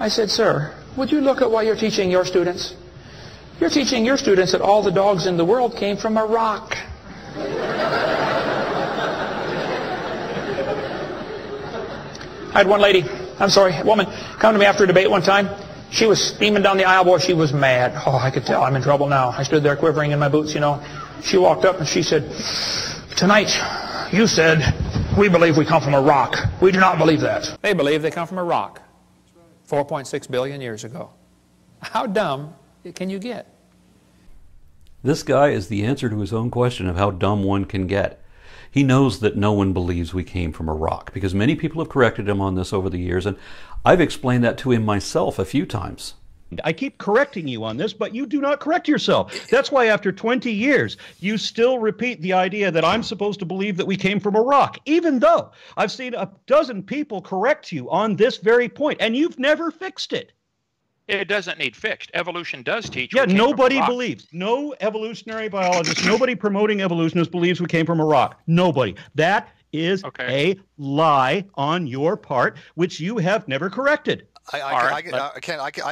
I said, sir, would you look at what you're teaching your students? You're teaching your students that all the dogs in the world came from a rock. I had one lady, a woman, come to me after a debate one time. She was steaming down the aisle, boy, she was mad. Oh, I could tell I'm in trouble now. I stood there quivering in my boots, you know. She walked up and she said, tonight, you said, we believe we come from a rock. We do not believe that. They believe they come from a rock 4.6 billion years ago. How dumb can you get? This guy is the answer to his own question of how dumb one can get. He knows that no one believes we came from a rock, because many people have corrected him on this over the years, and I've explained that to him myself a few times. I keep correcting you on this, but you do not correct yourself. That's why after 20 years, you still repeat the idea that I'm supposed to believe that we came from a rock, even though I've seen a dozen people correct you on this very point, and you've never fixed it. It doesn't need fixed. Evolution does teach. Yeah, nobody believes. No evolutionary biologist, nobody promoting evolutionists believes we came from a rock. Nobody. That is a lie on your part, which you have never corrected. I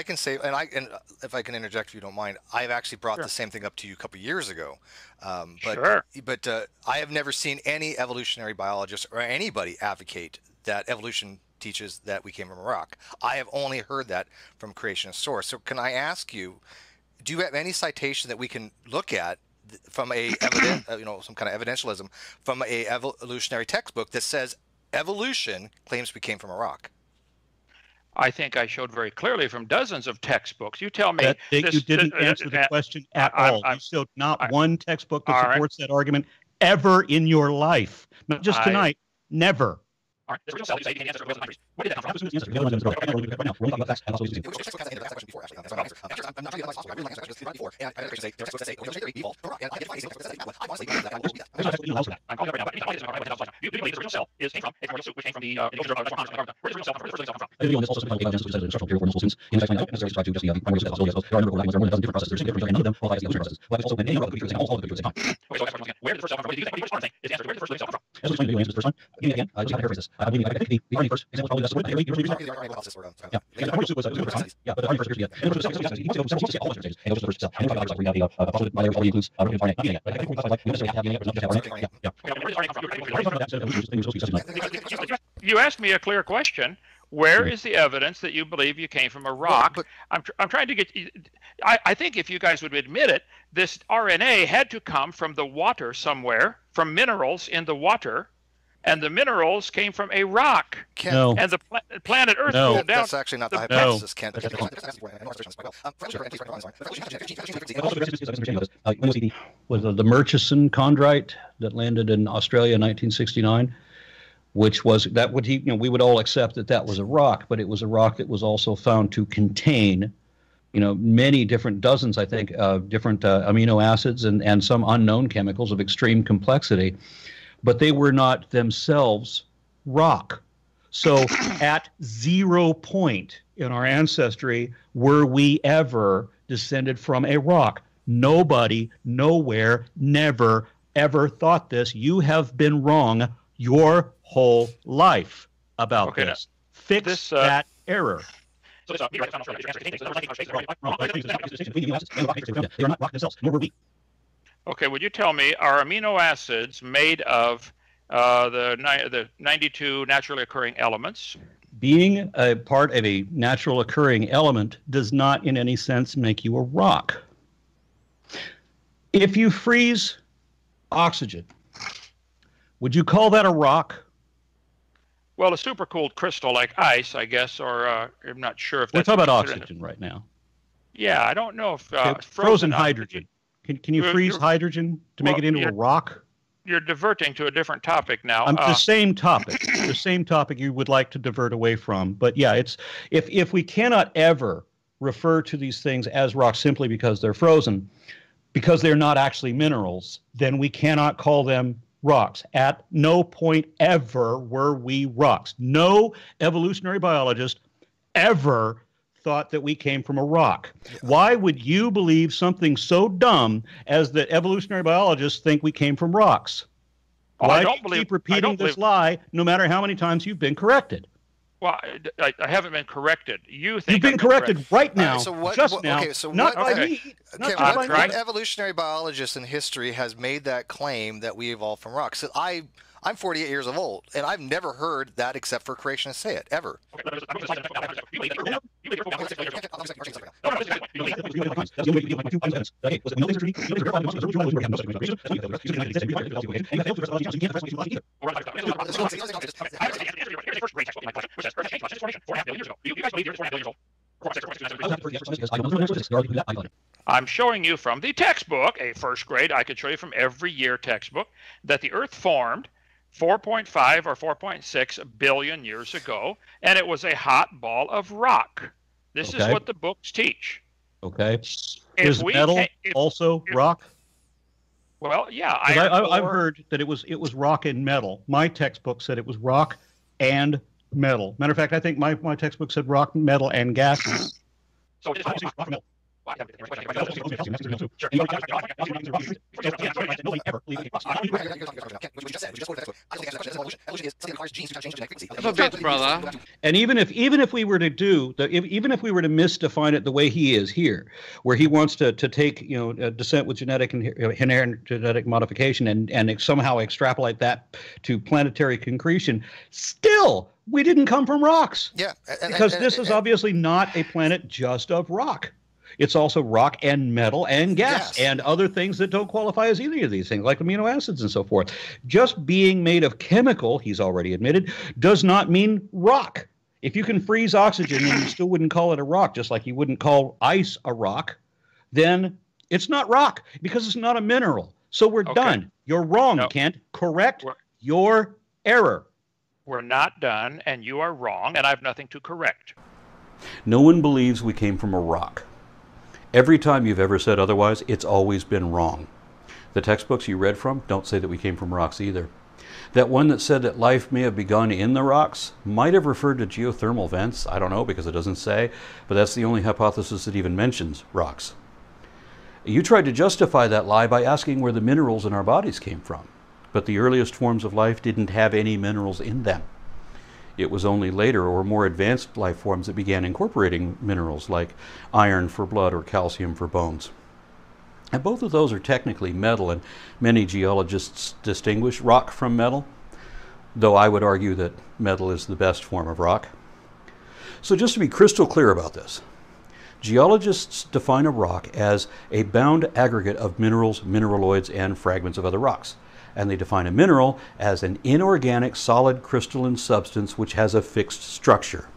can say, and if I can interject, if you don't mind, I've actually brought the same thing up to you a couple of years ago. But I have never seen any evolutionary biologist or anybody advocate that evolution teaches that we came from a rock. I have only heard that from creationist source. So can I ask you, do you have any citation that we can look at from a some kind of evidentialism from a evolutionary textbook that says evolution claims we came from a rock? I think I showed very clearly from dozens of textbooks. You tell me. You didn't answer the question at all. You showed not one textbook that supports that argument ever in your life. Not just tonight, never. All right. This original cell, you say you can't answer. Where did that come from? I believe I could be the first example probably that's You asked me a clear question. Where is the evidence that you believe you came from a rock? Well, I'm trying to get. I think if you guys would admit it, this RNA had to come from the water somewhere, from minerals in the water. And the minerals came from a rock. No. And the planet Earth no, cooled down. That's actually not the hypothesis, Kent. Was the Murchison chondrite that landed in Australia in 1969, which was that would we would all accept that that was a rock, but it was a rock that was also found to contain, many different dozens, I think, different amino acids and some unknown chemicals of extreme complexity. But they were not themselves rock. So at 0 point in our ancestry were we ever descended from a rock. Nobody, nowhere, never, ever thought this. You have been wrong your whole life about this. Fix that error. They are not rock themselves, nor were we. Okay, would you tell me, are amino acids made of the 92 naturally occurring elements? Being a part of a natural occurring element does not in any sense make you a rock. If you freeze oxygen, would you call that a rock? Well, a supercooled crystal like ice, I guess, or I'm not sure if that's... We're talking about oxygen right now. Yeah, I don't know if... frozen hydrogen. Can you freeze hydrogen to make it into a rock? You're diverting to a different topic now. The same topic. The same topic you would like to divert away from. But yeah, it's if we cannot ever refer to these things as rocks simply because they're frozen, because they're not actually minerals, then we cannot call them rocks. At no point ever were we rocks. No evolutionary biologist ever thought that we came from a rock. Why would you believe something so dumb as that evolutionary biologists think we came from rocks? Why do you keep repeating this lie no matter how many times you've been corrected? Well, I haven't been corrected. You think you've been corrected right now, just now. Okay, so not by me. Not by me. What evolutionary biologist in history has made that claim that we evolved from rocks? So I'm 48 years old, and I've never heard that except for creationists say it, ever. I'm showing you from the textbook, a first grade, I could show you from every year textbook, that the Earth formed 4.5 or 4.6 billion years ago, and it was a hot ball of rock. This is what the books teach. Okay. Is metal also rock? Well, yeah. I've heard that it was rock and metal. My textbook said it was rock and metal. Matter of fact, I think my textbook said rock, metal, and gases. So it is rock and metal. And even if we were to misdefine it the way he is here, where he wants to take descent with genetic and inherent genetic modification and somehow extrapolate that to planetary concretion, still we didn't come from rocks. Yeah, because this is obviously not a planet just of rock. It's also rock and metal and gas and other things that don't qualify as either of these things, like amino acids and so forth. Just being made of chemical, he's already admitted, does not mean rock. If you can freeze oxygen and you still wouldn't call it a rock, just like you wouldn't call ice a rock, then it's not rock because it's not a mineral. So we're done. You're wrong, Kent. Correct your error. We're not done, and you are wrong, and I have nothing to correct. No one believes we came from a rock. Every time you've ever said otherwise, it's always been wrong. The textbooks you read from don't say that we came from rocks either. That one that said that life may have begun in the rocks might have referred to geothermal vents. I don't know because it doesn't say, but that's the only hypothesis that even mentions rocks. You tried to justify that lie by asking where the minerals in our bodies came from, but the earliest forms of life didn't have any minerals in them. It was only later or more advanced life forms that began incorporating minerals like iron for blood or calcium for bones. And both of those are technically metal, and many geologists distinguish rock from metal, though I would argue that metal is the best form of rock. So just to be crystal clear about this, geologists define a rock as a bound aggregate of minerals, mineraloids, and fragments of other rocks. And they define a mineral as an inorganic solid crystalline substance which has a fixed structure.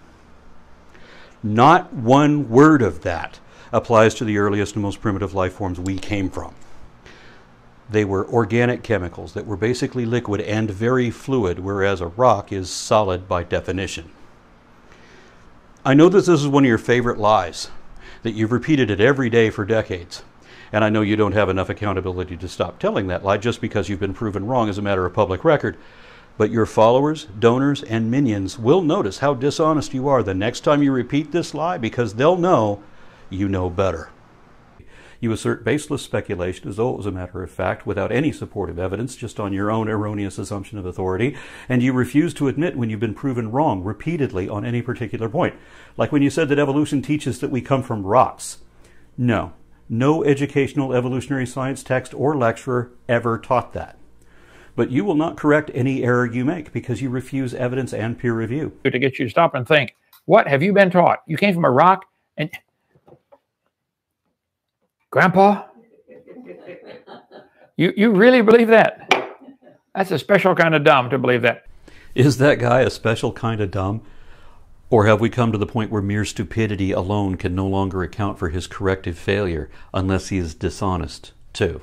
Not one word of that applies to the earliest and most primitive life forms we came from. They were organic chemicals that were basically liquid and very fluid, whereas a rock is solid by definition. I know that this is one of your favorite lies, that you've repeated it every day for decades. And I know you don't have enough accountability to stop telling that lie just because you've been proven wrong as a matter of public record. But your followers, donors, and minions will notice how dishonest you are the next time you repeat this lie, because they'll know you know better. You assert baseless speculation as though it was a matter of fact without any supportive evidence, just on your own erroneous assumption of authority, and you refuse to admit when you've been proven wrong repeatedly on any particular point. Like when you said that evolution teaches that we come from rocks. No. No educational evolutionary science text or lecturer ever taught that. But you will not correct any error you make because you refuse evidence and peer review. To get you to stop and think, what have you been taught? You came from a rock? And Grandpa, you really believe that? That's a special kind of dumb to believe that. Is that guy a special kind of dumb? Or have we come to the point where mere stupidity alone can no longer account for his corrective failure unless he is dishonest too?